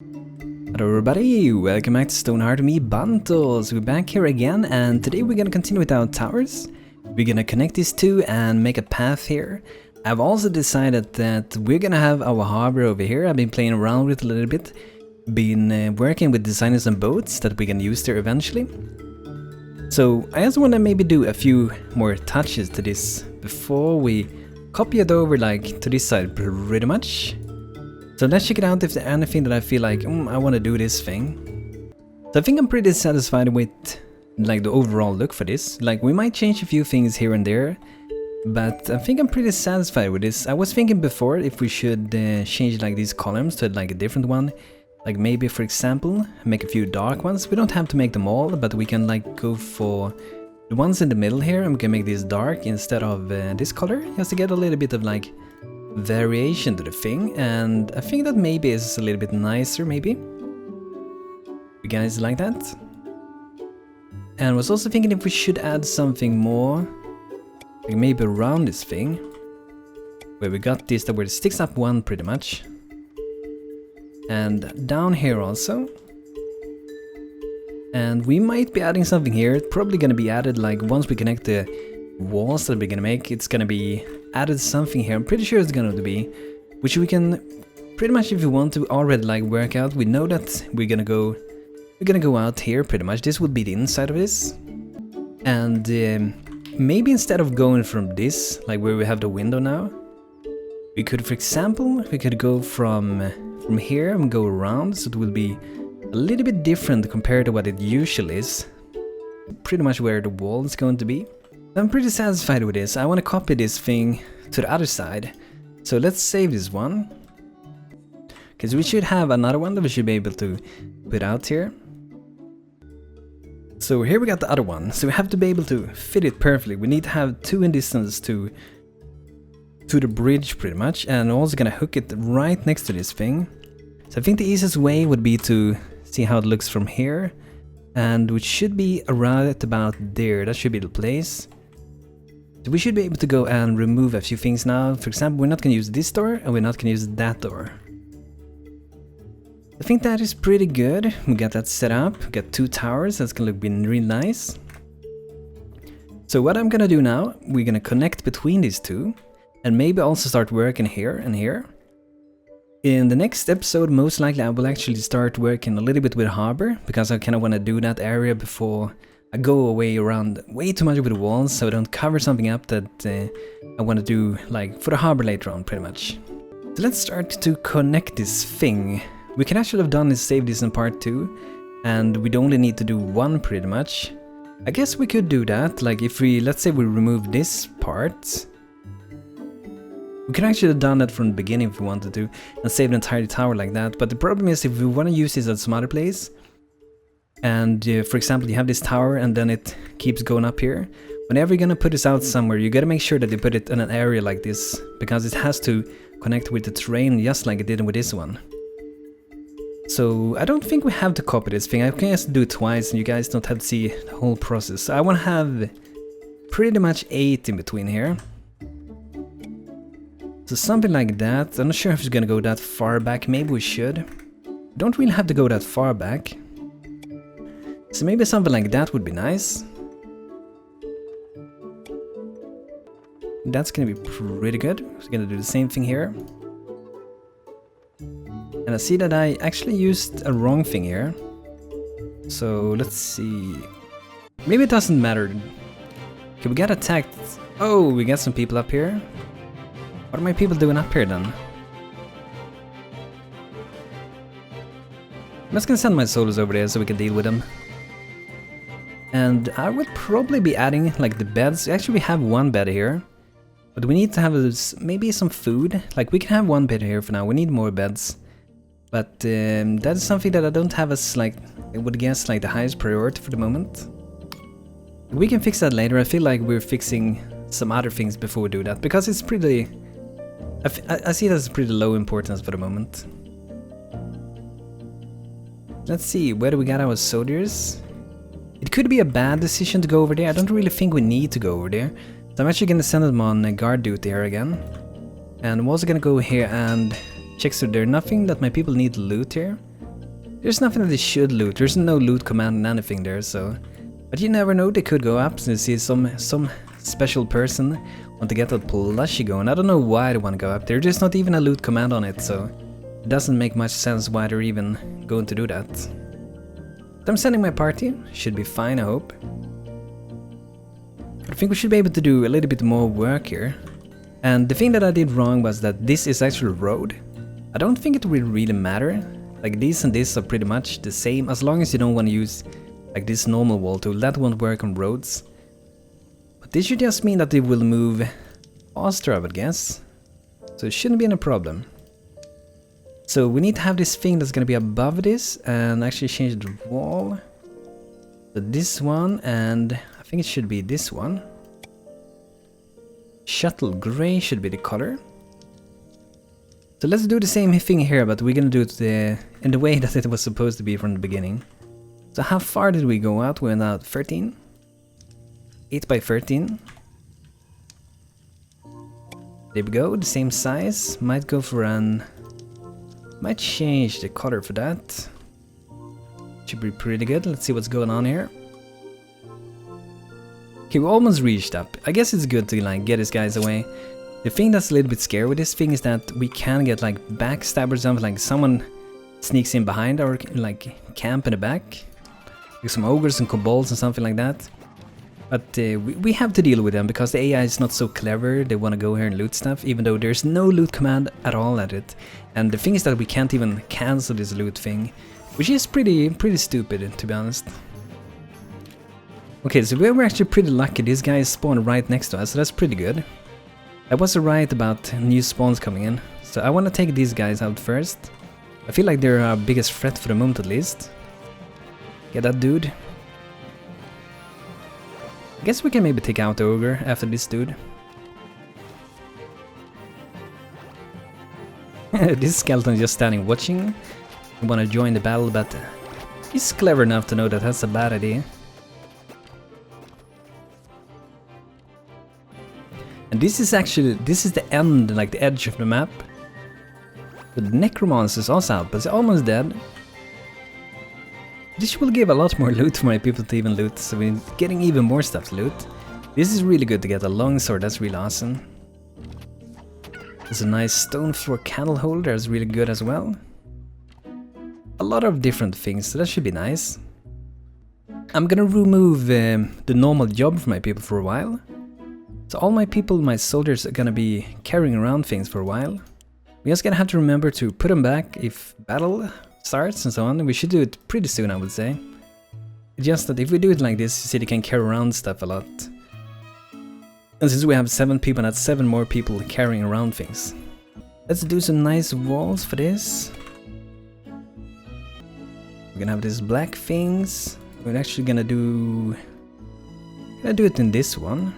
Hello everybody, welcome back to StoneHearth Me Bundles. We're back here again, and today we're gonna continue with our towers. We're gonna connect these two and make a path here. I've also decided that we're gonna have our harbor over here. I've been playing around with it a little bit. Been working with designing some boats that we can use there eventually. So I just wanna maybe do a few more touches to this before we copy it over like to this side pretty much. So let's check it out if there's anything that I feel like, I want to do this thing. So I think I'm pretty satisfied with like the overall look for this. Like we might change a few things here and there, but I think I'm pretty satisfied with this. I was thinking before if we should change like these columns to like a different one. Like maybe for example, make a few dark ones. We don't have to make them all, but we can like go for the ones in the middle here and we can make this dark instead of this color. Just to get a little bit of like variation to the thing, and I think that maybe is a little bit nicer, maybe. You guys like that? And I was also thinking if we should add something more, like maybe around this thing, where we got this, that where it sticks up one pretty much. And down here also. And we might be adding something here. It's probably gonna be added like once we connect the walls that we're gonna make, it's gonna be added something here. I'm pretty sure it's gonna be, which we can pretty much, if you want to already like work out. We know that we're gonna go out here pretty much. This would be the inside of this, and maybe instead of going from this, like where we have the window now, we could, for example, we could go from here and go around, so it will be a little bit different compared to what it usually is. Pretty much where the wall is going to be. I'm pretty satisfied with this. I want to copy this thing to the other side. So let's save this one. Because we should have another one that we should be able to put out here. So here we got the other one. So we have to be able to fit it perfectly. We need to have two in distance to the bridge pretty much. And I'm also going to hook it right next to this thing. So I think the easiest way would be to see how it looks from here. And which should be around about there. That should be the place. So we should be able to go and remove a few things now. For example, we're not going to use this door and we're not going to use that door. I think that is pretty good. We got that set up. We got two towers. That's going to look really nice. So what I'm going to do now, we're going to connect between these two and maybe also start working here and here. In the next episode, most likely I will actually start working a little bit with harbor, because I kind of want to do that area before I go away around way too much with the walls, so I don't cover something up that I want to do like for the harbor later on pretty much. So let's start to connect this thing. We can actually have done is save this in part 2, and we'd only need to do one pretty much. I guess we could do that, like if we, let's say we remove this part. We could actually have done that from the beginning if we wanted to, and save the entire tower like that, but the problem is if we want to use this at some other place, and for example you have this tower and then it keeps going up here, whenever you're gonna put this out somewhere, you gotta make sure that you put it in an area like this, because it has to connect with the terrain just like it did with this one. So I don't think we have to copy this thing. I can just do it twice and you guys don't have to see the whole process. So I want to have pretty much 8 in between here. So something like that. I'm not sure if it's gonna go that far back. Maybe we should. Don't really have to go that far back. So maybe something like that would be nice. That's gonna be pretty good. We're gonna do the same thing here. And I see that I actually used a wrong thing here. So let's see. Maybe it doesn't matter. Okay, we got attacked. Oh, we got some people up here. What are my people doing up here then? I'm just gonna send my solos over there so we can deal with them. And I would probably be adding like the beds. Actually we have one bed here, but we need to have maybe some food. Like we can have one bed here for now. We need more beds, but that is something that I don't have as like, I would guess like the highest priority for the moment. We can fix that later. I feel like we're fixing some other things before we do that, because it's pretty, I see it as pretty low importance for the moment. Let's see, where do we got our soldiers? It could be a bad decision to go over there. I don't really think we need to go over there. So I'm actually going to send them on guard duty here again. And I'm also going to go here and check so there's nothing that my people need to loot here. There's nothing that they should loot. There's no loot command and anything there, so... But you never know, they could go up and see some special person want to get that plushie going. I don't know why they want to go up there. There's not even a loot command on it, so... It doesn't make much sense why they're even going to do that. But I'm sending my party. Should be fine, I hope. But I think we should be able to do a little bit more work here. And the thing that I did wrong was that this is actually a road. I don't think it will really matter. Like these and this are pretty much the same, as long as you don't want to use like this normal wall tool. That won't work on roads. But this should just mean that they will move faster, I would guess. So it shouldn't be any problem. So we need to have this thing that's gonna be above this and actually change the wall. So this one, and I think it should be this one. Shuttle gray should be the color. So let's do the same thing here, but we're gonna do it in the way that it was supposed to be from the beginning. So how far did we go out? We went out 13. 8 by 13. There we go, the same size. Might go for an... Might change the color for that. Should be pretty good. Let's see what's going on here. Okay, we almost reached up. I guess it's good to like get these guys away. The thing that's a little bit scary with this thing is that we can get like backstab or something, like someone sneaks in behind our like camp in the back. Like some ogres and kobolds and something like that. But we have to deal with them because the AI is not so clever. They want to go here and loot stuff, even though there's no loot command at all at it. And the thing is that we can't even cancel this loot thing, which is pretty stupid, to be honest. Okay, so we were actually pretty lucky. This guy spawned right next to us, so that's pretty good. I was right about new spawns coming in, so I want to take these guys out first. I feel like they're our biggest threat for the moment, at least. Get that dude. I guess we can maybe take out the ogre after this dude. This skeleton is just standing watching. I want to join the battle, but he's clever enough to know that that's a bad idea. And this is the end, like the edge of the map. The necromancer is also out, but they're almost dead. This will give a lot more loot for my people to even loot, so we're getting even more stuff to loot. This is really good to get a long sword, that's really awesome. There's a nice stone floor candle holder, that's really good as well. A lot of different things, so that should be nice. I'm gonna remove the normal job for my people for a while. So all my people, my soldiers, are gonna be carrying around things for a while. We're just gonna have to remember to put them back if battle starts and so on. We should do it pretty soon, I would say. Just that if we do it like this, you see they can carry around stuff a lot. And since we have 7 people, that's 7 more people carrying around things. Let's do some nice walls for this. We're gonna have these black things. We're actually gonna do it in this one.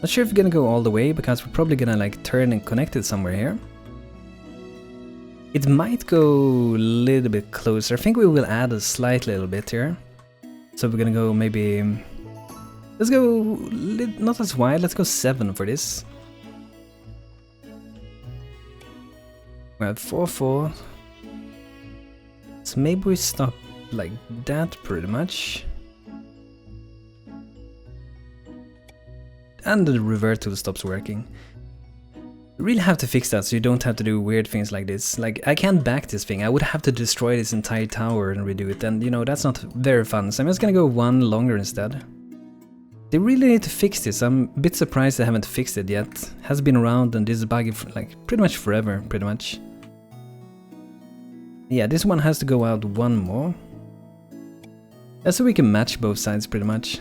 Not sure if we're gonna go all the way, because we're probably gonna like turn and connect it somewhere here. It might go a little bit closer. I think we will add a slight little bit here. So we're gonna go maybe... Let's go not as wide, let's go 7 for this. We're at 4-4. So maybe we stop like that pretty much. And the revert tool stops working. You really have to fix that so you don't have to do weird things like this. Like, I can't back this thing. I would have to destroy this entire tower and redo it, and you know, that's not very fun. So I'm just gonna go 1 longer instead. They really need to fix this. I'm a bit surprised they haven't fixed it yet. It has been around and this is buggy for like pretty much forever, pretty much. Yeah, this one has to go out 1 more. That's so we can match both sides pretty much.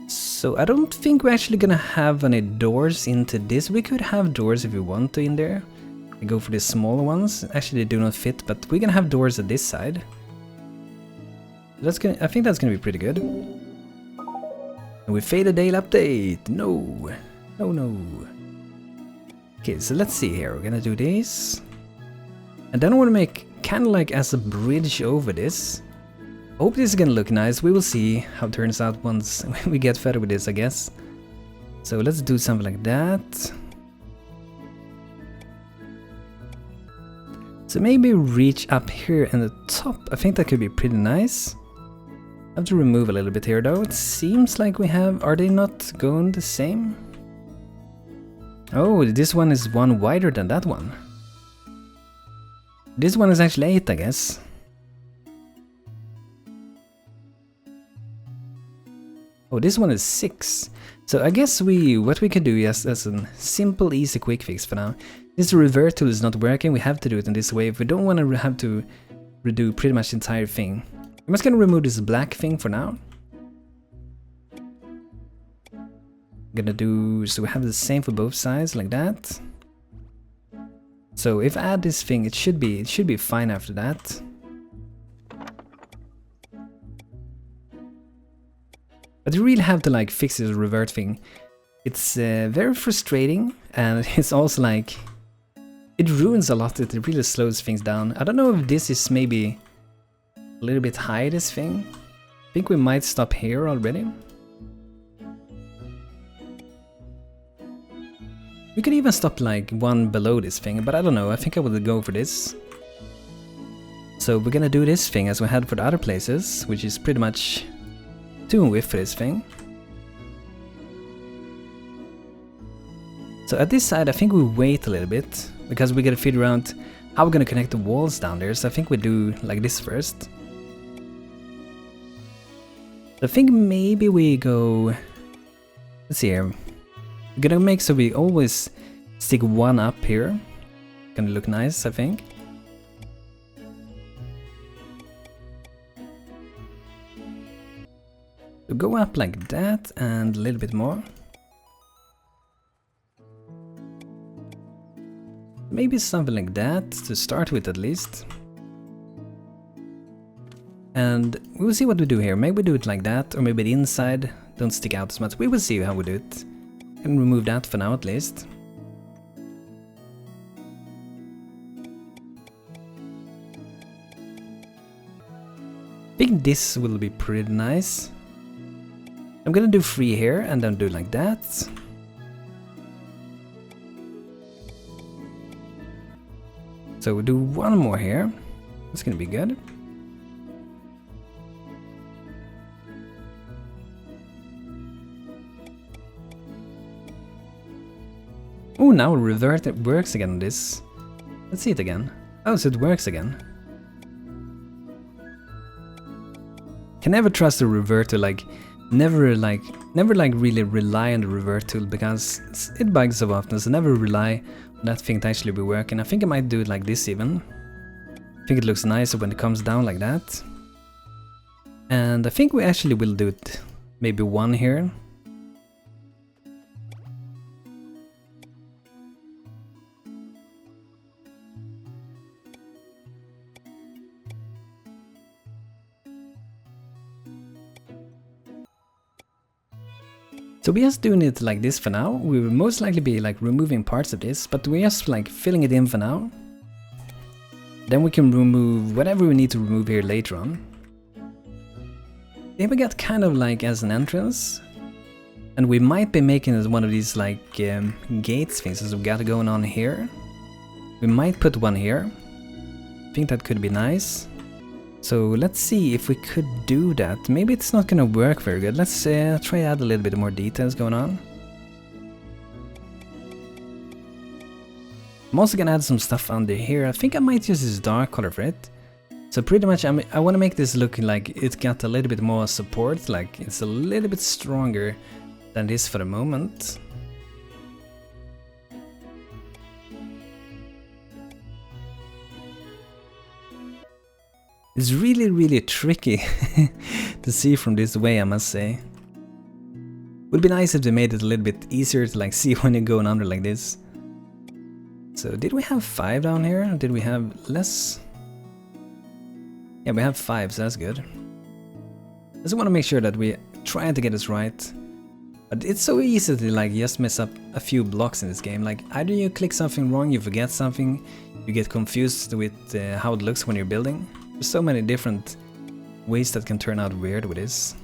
So I don't think we're actually gonna have any doors into this. We could have doors if we want to in there. We go for the smaller ones. Actually, they do not fit, but we're gonna have doors at this side. I think that's gonna be pretty good. And we failed a daily update. No. Okay, so let's see here. We're gonna do this. And then I want to make kind of like as a bridge over this. I hope this is gonna look nice. We will see how it turns out once we get further with this, I guess. So let's do something like that. So maybe reach up here in the top. I think that could be pretty nice. I have to remove a little bit here though. It seems like we have... Are they not going the same? Oh, this one is one wider than that one. This one is actually 8, I guess. Oh, this one is 6. So I guess what we could do is as a simple, easy quick fix for now. This revert tool is not working. We have to do it in this way if we don't want to have to redo pretty much the entire thing. I'm just gonna remove this black thing for now. Gonna do so we have the same for both sides like that. So if I add this thing, it should be fine after that. But you really have to like fix this revert thing. It's very frustrating, and it's also like it ruins a lot. It really slows things down. I don't know if this is maybe a little bit high, this thing. I think we might stop here already. We could even stop like one below this thing, but I don't know. I think I will go for this. So we're gonna do this thing as we had for the other places, which is pretty much 2 width for this thing. So at this side, I think we wait a little bit because we gotta figure out how we're gonna connect the walls down there. So I think we do like this first. I think maybe we go. Let's see here. We're gonna make so we always stick one up here. Gonna look nice, I think. So go up like that and a little bit more. Maybe something like that to start with at least. And we will see what we do here. Maybe we do it like that, or maybe the inside don't stick out as much. We will see how we do it. Can remove that for now at least. I think this will be pretty nice. I'm gonna do 3 here and then do like that. So we'll do 1 more here. That's gonna be good. Oh, now revert it works again on this. Let's see it again. Oh, so it works again. Can never trust the revert tool, never really rely on the revert tool because it bugs so often, so never rely on that thing to actually be working. I think I might do it like this even. I think it looks nicer when it comes down like that. And I think we actually will do it maybe 1 here. So we're just doing it like this for now. We will most likely be like removing parts of this, but we're just like filling it in for now. Then we can remove whatever we need to remove here later on. Then we got kind of like as an entrance. And we might be making it one of these like gates things as we got going on here. We might put one here. I think that could be nice. So let's see if we could do that. Maybe it's not gonna work very good. Let's try to add a little bit more details going on. I'm also gonna add some stuff under here. I think I might use this dark color for it. So pretty much I want to make this look like it got a little bit more support, like it's a little bit stronger than this for the moment. It's really tricky to see from this way, I must say. Would be nice if they made it a little bit easier to like see when you're going under like this. So did we have 5 down here? Or did we have less? Yeah, we have 5, so that's good. I just want to make sure that we try to get this right. But it's so easy to like just mess up a few blocks in this game. Like either you click something wrong, you forget something, you get confused with how it looks when you're building. There's so many different ways that can turn out weird with this.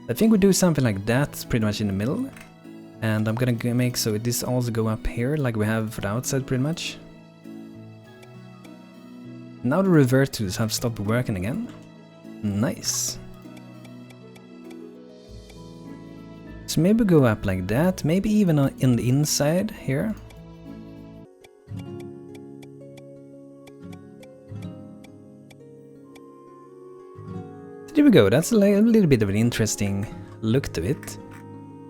I think we do something like that pretty much in the middle. And I'm gonna make so this also go up here like we have for the outside pretty much. Now the revert tools have stopped working again. Nice. So maybe go up like that, maybe even in the inside here. There we go, that's a little bit of an interesting look to it.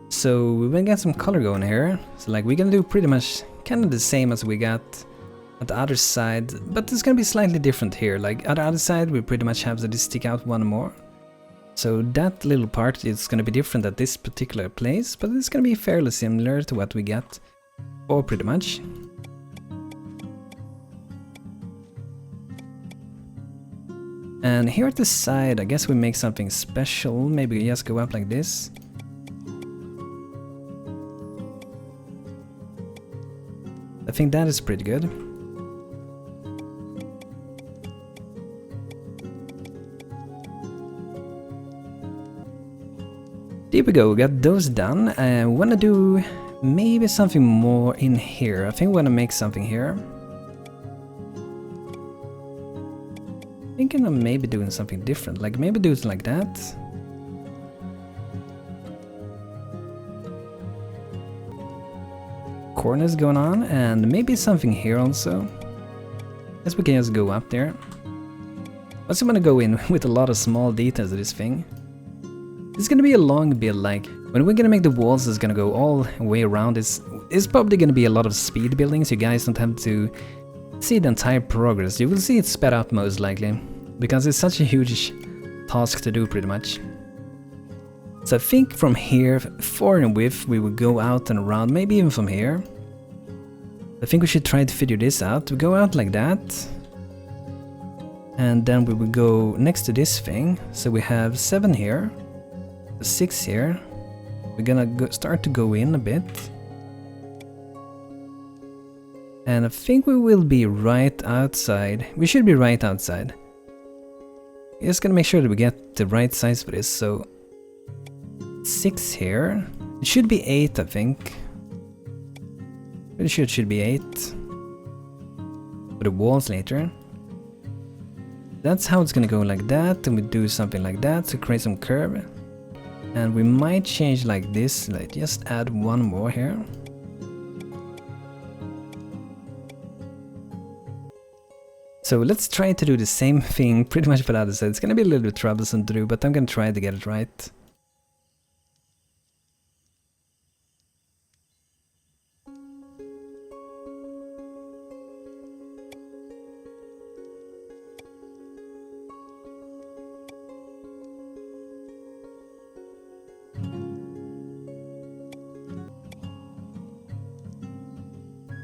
So we're gonna get some color going here. So like we're gonna do pretty much kind of the same as we got at the other side, but it's gonna be slightly different here. Like at the other side we pretty much have to stick out one more. So that little part is gonna be different at this particular place, but it's gonna be fairly similar to what we got, or pretty much. And here at the side, I guess we make something special. Maybe we just go up like this. I think that is pretty good. There we go, we got those done. I wanna do maybe something more in here. I think we wanna make something here. Thinking of maybe doing something different, like maybe do it like that. Corners going on, and maybe something here also. Guess we can just go up there. Also want to go in with a lot of small details to this thing. It's gonna be a long build, like when we're gonna make the walls, it's gonna go all the way around. It's probably gonna be a lot of speed building, so you guys don't have to see the entire progress. You will see it sped up most likely, because it's such a huge task to do pretty much. So I think from here, far and width, we will go out and around, maybe even from here. I think we should try to figure this out. We go out like that. And then we will go next to this thing. So we have 7 here, 6 here. We're gonna start to go in a bit. And I think we will be right outside. We should be right outside. Just gonna make sure that we get the right size for this. So 6 here. It should be 8, I think. Pretty sure it should be 8. For the walls later. That's how it's gonna go, like that. And we do something like that to create some curve. And we might change like this. Like just add one more here. So let's try to do the same thing pretty much for the other side. It's gonna be a little bit troublesome to do, but I'm gonna try to get it right.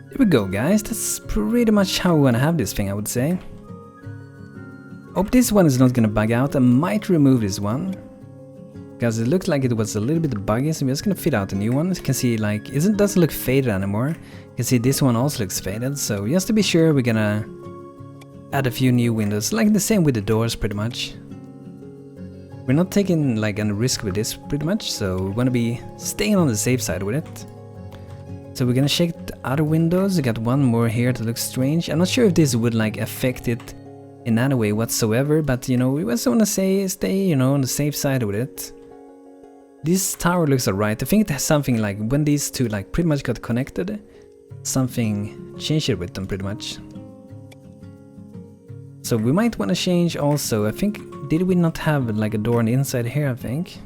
There we go, guys. That's pretty much how we wanna have this thing, I would say. Hope this one is not gonna bug out. I might remove this one, because it looked like it was a little bit buggy, so we're just gonna fit out a new one. You can see, like, it doesn't look faded anymore. You can see this one also looks faded, so just to be sure, we're gonna add a few new windows, like the same with the doors pretty much. We're not taking like any risk with this pretty much, so we wanna be staying on the safe side with it. So we're gonna check the other windows. We got one more here that looks strange. I'm not sure if this would like affect it in any way whatsoever, but you know, we also wanna stay, you know, on the safe side with it. This tower looks alright. I think it has something like when these two like pretty much got connected, something changed it with them pretty much. So we might wanna change also. I think, did we not have like a door on the inside here, I think?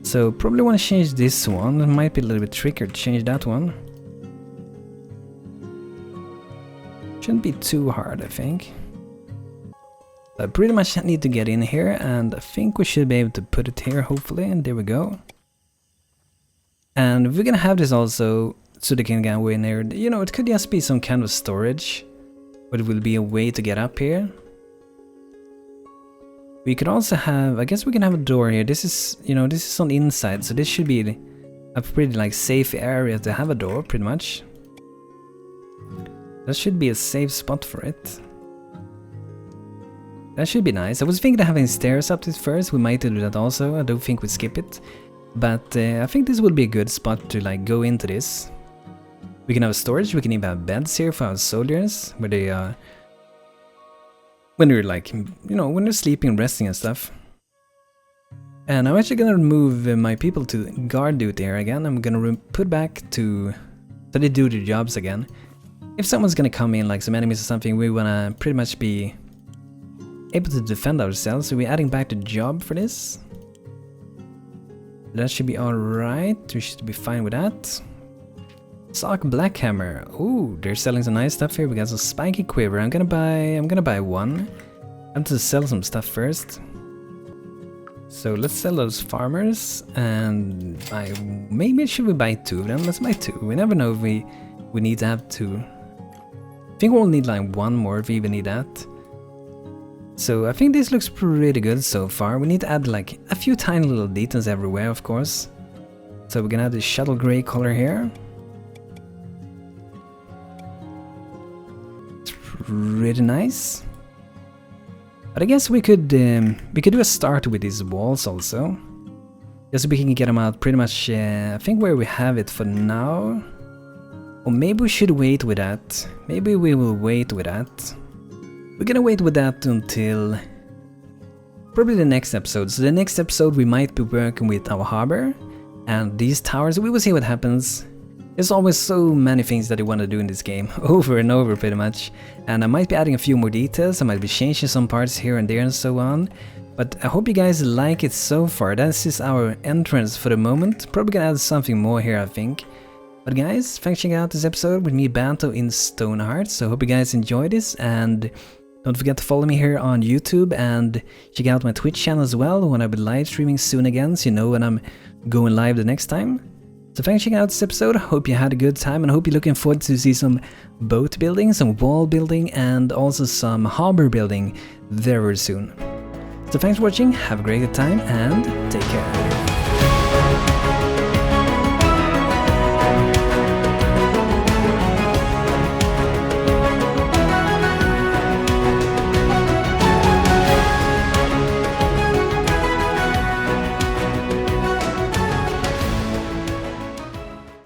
So probably want to change this one. It might be a little bit trickier to change that one. Shouldn't be too hard, I think. I pretty much need to get in here, and I think we should be able to put it here, hopefully, and there we go. And we're gonna have this also, so they can go in here. You know, it could just be some kind of storage, but it will be a way to get up here. We could also have, I guess we can have a door here. This is, you know, this is on the inside, so this should be a pretty like safe area to have a door, pretty much. That should be a safe spot for it. That should be nice. I was thinking of having stairs up this first. We might do that also. I don't think we skip it. But I think this would be a good spot to like go into this. We can have storage, we can even have beds here for our soldiers, where they when they're like, you know, when they're sleeping, resting and stuff. And I'm actually gonna move my people to guard duty here again. I'm gonna put back to so they do their jobs again. If someone's gonna come in, like some enemies or something, we wanna pretty much be able to defend ourselves. So we're adding back the job for this. That should be alright. We should be fine with that. Sock Blackhammer. Ooh, they're selling some nice stuff here. We got some spiky quiver. I'm gonna buy one. I have to sell some stuff first. So let's sell those farmers and maybe should we buy 2 of them? Let's buy 2. We never know if we need to have 2. I think we'll need like 1 more if we even need that. So I think this looks pretty good so far. We need to add like a few tiny little details everywhere, of course. So we're gonna have the shuttle gray color here. It's pretty nice. But I guess we could do a start with these walls also. Just so we can get them out pretty much, I think where we have it for now. Or maybe we should wait with that. Maybe we will wait with that. We're gonna wait with that until probably the next episode. So the next episode we might be working with our harbor and these towers. We will see what happens. There's always so many things that you want to do in this game, over and over pretty much. And I might be adding a few more details, I might be changing some parts here and there and so on. But I hope you guys like it so far. This is our entrance for the moment. Probably gonna add something more here, I think. But guys, thanks for checking out this episode with me, Banto, in StoneHearth. So I hope you guys enjoyed this, and don't forget to follow me here on YouTube and check out my Twitch channel as well, when I'll be live streaming soon again, so you know when I'm going live the next time. So thanks for checking out this episode. Hope you had a good time, and I hope you're looking forward to see some boat building, some wall building, and also some harbor building very soon. So thanks for watching, have a great time, and take care.